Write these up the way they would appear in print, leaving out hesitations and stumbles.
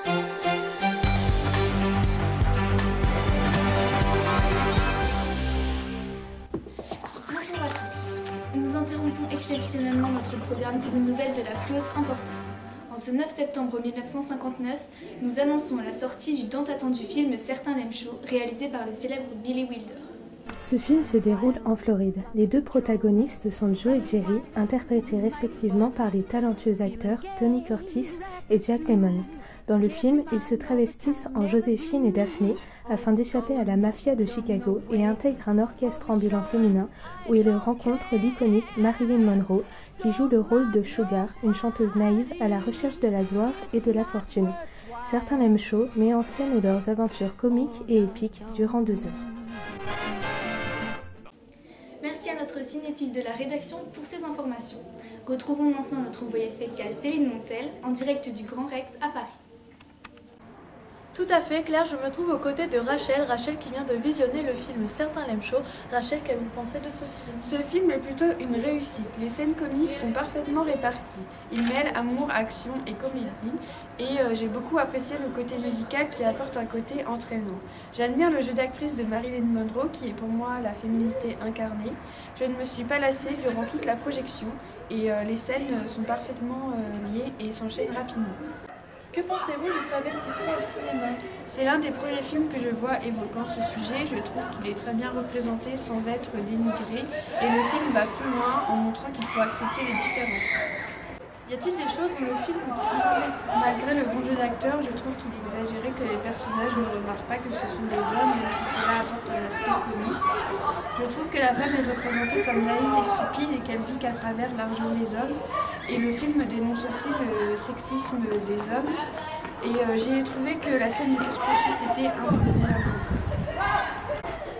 Bonjour à tous. Nous interrompons exceptionnellement notre programme pour une nouvelle de la plus haute importance. En ce 9 septembre 1959, nous annonçons la sortie du tant attendu film Certains l'aiment chaud, réalisé par le célèbre Billy Wilder. Ce film se déroule en Floride. Les deux protagonistes sont Joe et Jerry, interprétés respectivement par les talentueux acteurs Tony Curtis et Jack Lemmon. Dans le film, ils se travestissent en Joséphine et Daphné afin d'échapper à la mafia de Chicago et intègrent un orchestre ambulant féminin où ils rencontrent l'iconique Marilyn Monroe qui joue le rôle de Sugar, une chanteuse naïve à la recherche de la gloire et de la fortune. Certains l'aiment chaud met en scène leurs aventures comiques et épiques durant 2 heures. Merci à notre cinéphile de la rédaction pour ces informations. Retrouvons maintenant notre envoyée spéciale Céline Moncel en direct du Grand Rex à Paris. Tout à fait, Claire, je me trouve aux côtés de Rachel qui vient de visionner le film Certains l'aiment chaud. Rachel, qu'avez-vous pensé de ce film? Ce film est plutôt une réussite. Les scènes comiques sont parfaitement réparties. Il mêle amour, action et comédie. Et j'ai beaucoup apprécié le côté musical qui apporte un côté entraînant. J'admire le jeu d'actrice de Marilyn Monroe qui est pour moi la féminité incarnée. Je ne me suis pas lassée durant toute la projection et les scènes sont parfaitement liées et s'enchaînent rapidement. Que pensez-vous du travestissement au cinéma? C'est l'un des premiers films que je vois évoquant ce sujet. Je trouve qu'il est très bien représenté sans être dénigré. Et le film va plus loin en montrant qu'il faut accepter les différences. Y a-t-il des choses dans le film qui vous embêtent? Malgré le bon jeu d'acteur, je trouve qu'il est exagéré que les personnages ne remarquent pas que ce sont des hommes, même si cela apporte un aspect comique. Je trouve que la femme est représentée comme naïve et stupide et qu'elle vit qu'à travers l'argent des hommes. Et le film dénonce aussi le sexisme des hommes. Et j'ai trouvé que la scène de course-poursuite était un peu longue.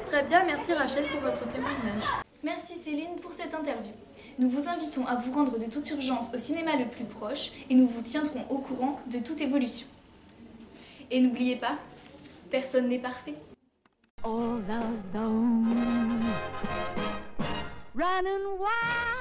Très bien, merci Rachel pour votre témoignage. Merci Céline pour cette interview. Nous vous invitons à vous rendre de toute urgence au cinéma le plus proche et nous vous tiendrons au courant de toute évolution. Et n'oubliez pas, personne n'est parfait. All alone, running wild.